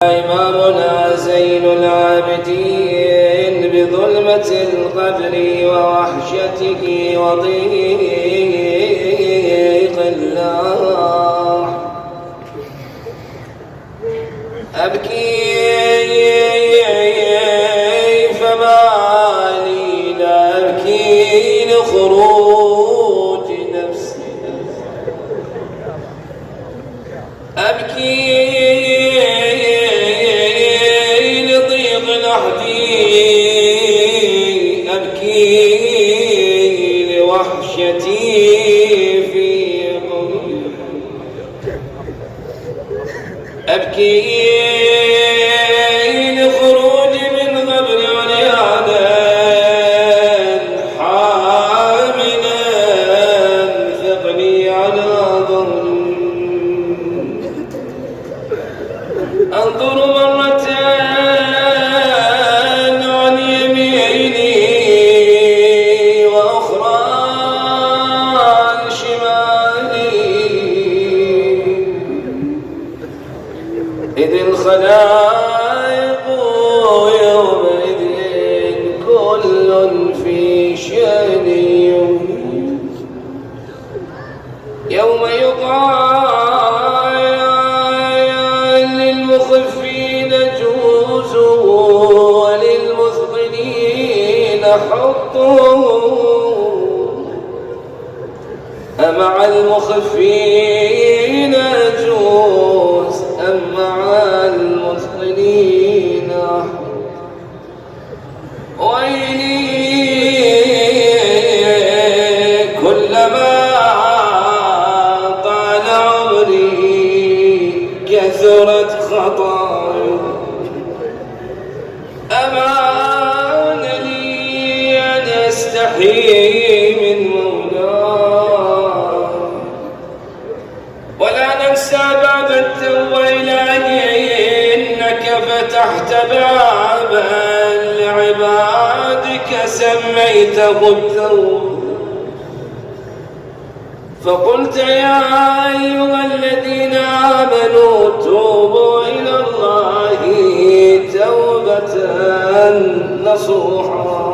إمامنا زين العابدين بظلمة القبر ووحشته وضيق الله أبكي فما لي لا أبكي لخروج نفسي أبكي أبكي لوحشتي في قلبي أبكي لخروجي من قبر عريانا حاملا ثقلي على ظهري أنظر مرتين إذ الخلائق يومئذ كل في شأن يوم يقال للمخفين جوزوا وللمثقلين حطوا أمع المخفين جوز أم مع المثقلين ويلي كلما طال عمري كثرت خطاياي أمان لي أن أستحي من مولاي ولا ننسى باب التوبة إلهي إنك فتحت بابا لعبادك سميته التوبة فقلت يا أيها الذين آمنوا توبوا إلى الله توبة نصوحا